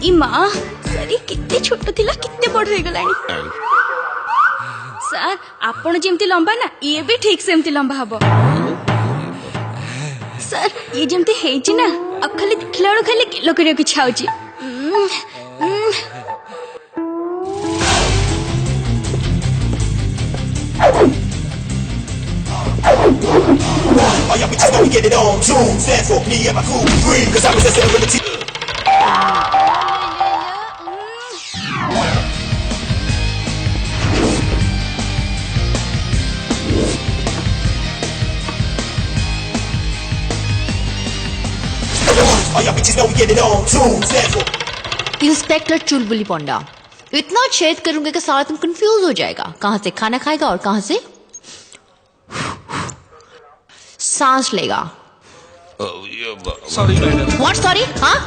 ई माँ सरी कितने छोट थिला कितने बड़ हो गलानी सर आपण जेमती लंबा ना ये भी ठीक सेमती लंबा हबो सर ये जेमती हेची ना अब खाली देखला बेलू खाली किलो करियो कि छाउची All y'all bitches know we get it on tune. Stand for me and my cool breed. Cause I was just there with the team. All y'all bitches know we get it on tune. Stand for inspector चुलबुली पोंडा इतना छेद करूंगा कि सारा तुम confuse हो जाएगा कहां से खाना खाएगा और कहां से सांस लेगा सॉरी मैडम व्हाट सॉरी हां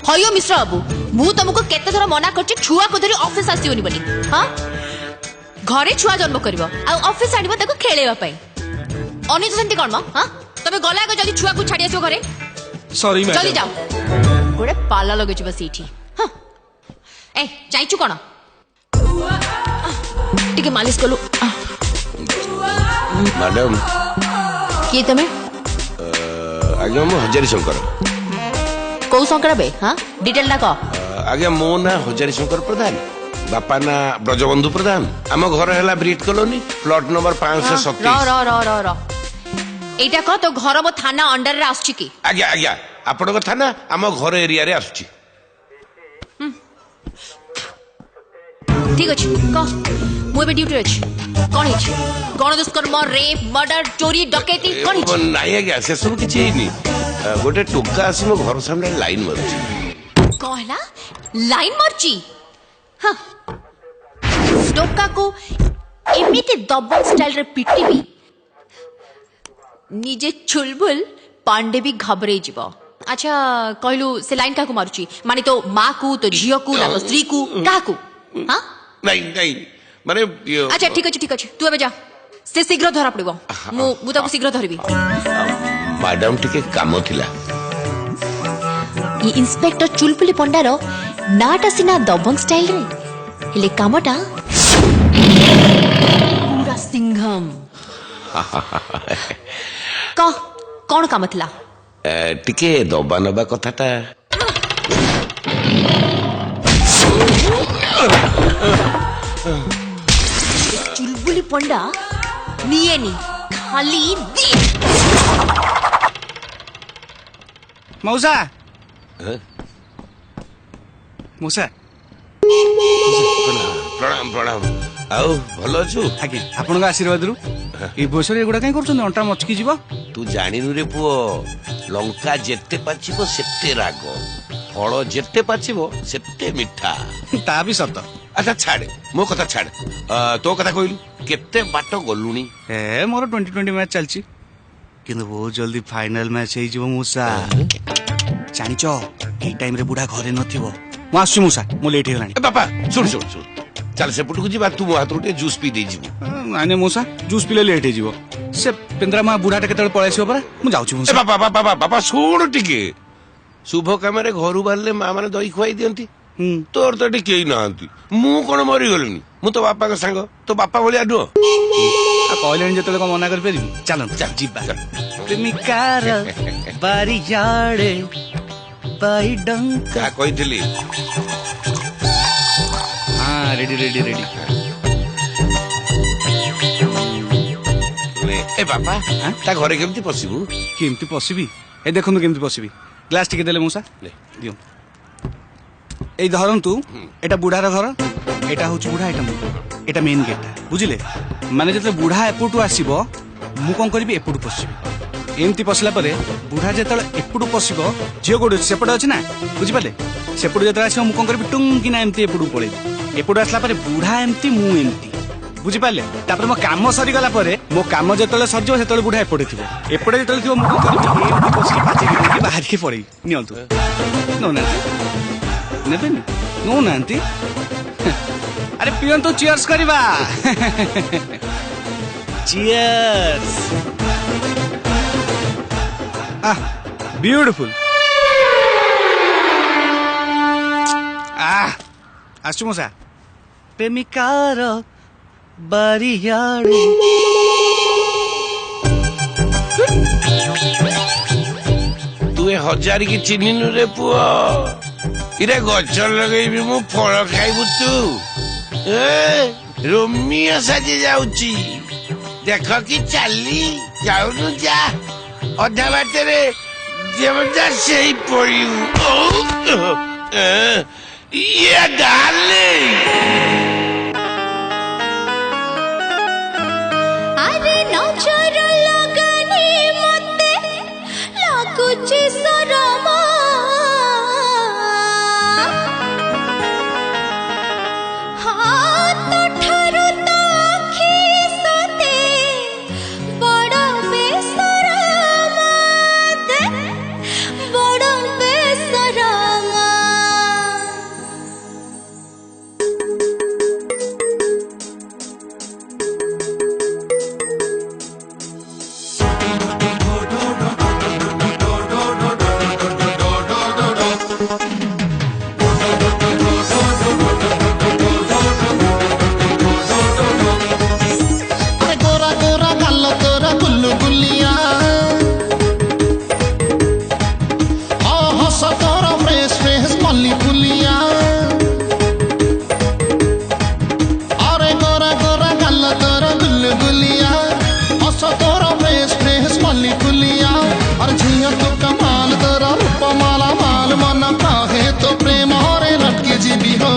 हयो मिस्टर बाबू मु तुमको केते थरा मना करछि छुआ को धरी ऑफिस आसीओनी बनी हां घरे छुआ जन्म करबो आ ऑफिस आडिबो ताको खेलेबा पई अनित सेंती कोन म हां तबे गला को जल्दी छुआ को छाडी आसो घरे सॉरी मैडम जल्दी जाओ गोडे पाला लगे छ बस इठी हां ए जाइछु कोन टिके मालिश कलु मैडम किए तमे आज्ञा मो हजारी शंकर कौ शंकर बे हां डिटेल ना को आज्ञा मो ना हजारी शंकर प्रधान बापा ना ब्रजबंधु प्रधान आम घर है ब्रिट कॉलोनी प्लॉट नंबर 527 रो रो रो रो एटा को तो घर मो थाना अंडर रे आछी की आज्ञा आज्ञा आपण को थाना आम घर एरिया रे आछी ठीक अछि को मु बे ड्यूटी अछि कोन अछि गण दुष्कर्म रेप मर्डर चोरी डकैती कोन अछि नहीं आज्ञा से सब किछि हेनी गोटे टोका आसी मो घर सामने लाइन मारुची कहला लाइन मरची हां टोका को एमिते दबंग स्टाइल रे पिटीबी निजे चुलबुल पांडे भी घबरे जीव अच्छा कहलु से लाइन का को मारुची माने तो मां को तो झियो को ना तो स्त्री को का को हां नहीं नहीं माने अच्छा ठीक अछि तू अबे जा से शीघ्र धरा पड़िबो मु ताको शीघ्र धरबी मैडम टिके काम थिला ये इंस्पेक्टर चुलबुली पंडारो नाटा सिना दबंग स्टाइल रे हेले कामटा पूरा सिंघम कौन काम थिला टिके दबा नबा कथाटा चुलबुली पंडा निये नी खाली दी मौसा मौसा प्रणाम प्रणाम आउ भलो अछु आगे आपन आशीर्वाद रु ए बसर एगुडा कहीं करछन अंटा मचकी जीव तू जानिनु रे पुओ लंका जेते पाचिबो सेते राग फल जेते पाचिबो सेते मिठा ता भी सत अच्छा छाड़ मो कथा छाड़ तो कथा कहलु केते बाट गलुनी ए मोर 2020 मैच चलची किंतु बहुत जल्दी फाइनल मैच हे जीव मूसा जानिचो ए टाइम रे बुढ़ा घरे नथिबो मु आसु मूसा मो लेट हे गलानी बापा सुन सुन सुन चल से पुटकु जीवा तू मो हाथ रोटे जूस पी दे जीवो माने मूसा जूस पीले लेट हे जीव से पेंद्रा मा बुढ़ाटा केतल पळाइसो परा मु जाउछु मूसा बापा बापा बापा बापा सुन टिके शुभ कामरे घरु बारले मा माने दही खुआई दियंती तोर तो एटी केही नांती मु कोन मरि गलिनी मु तो बापा का संग तो बापा भलिया डो आ कहलेनी जतले को मना कर पेरी चल चल जीबा प्रेमिकार बारी याडे बाई डंका का कहितली हां रेडी रेडी रेडी ए बापा ता घरे केमती पसिबु केमती पसिबी ए देखनु केमती पसिबी ग्लास टिके देले मूसा ले दियो ए धरंतु एटा बुढ़ार घर एटा होच बुढ़ा एटा मेन गेट बुझिले माने जते बुढ़ा एपुटू आसीबो मु कोन करबी एपुटू पसिबी एमती पसला परे बुढ़ा जेतले एपुटू पसिबो जियो गोड सेपट अछि ना बुझि पाले सेपुटू जेतले आसीबो मु कोन करबी टुंग किना एमती एपुटू पळे एपुटू आसला परे बुढ़ा एमती मु एमती बुझि पाले तापर मो काम सरी गला परे मो काम जेतले सरजो सेतले बुढ़ा एपटे थिबो एपटे जेतले थिबो मु कोन करबी एमती पसिकी पाचे की बाहर के पड़े नियंतु नो ना नेबेनी नो नांती अरे पियन तो चियर्स करिबा चियर्स ब्यूटीफुल आसु मौसा प्रेमिकार बारियाड़े तू ए हजार की चिन्हिनु रे पुओ इरे गछ लगेबी मु फल खाइबु तू रोमियो साजी जाउची देख कि चाली जाउनु जा अधा बाटरे जेमजा सेही पड़ियु ये डार्लिंग अरे नजर लगनी मते लाଗୁଛି ଶରମ हाथ ठारू तो आखि सते बड़ बेसरम बड़ बेसरम अरे गोरा गोरा गाल तोरा गुल्लू गुलिया हस तोरा फ्रेश फ्रेश मल्ली फुलिया अरे गोरा गोरा गाल तोरा गुल्लू गुलिया हस तोरा फ्रेश फ्रेश मल्ली फुलिया अरे झिया तो कमाल तोरा रूप माला माल मन काहे तो प्रेम हरे लटके जीवी हो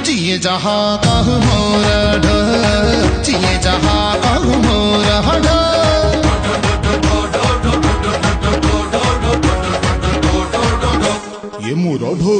जिए जहाँ कहूँ मोरा ढ जिए जहाँ कहूँ मोरा ढ ये मोरा ढो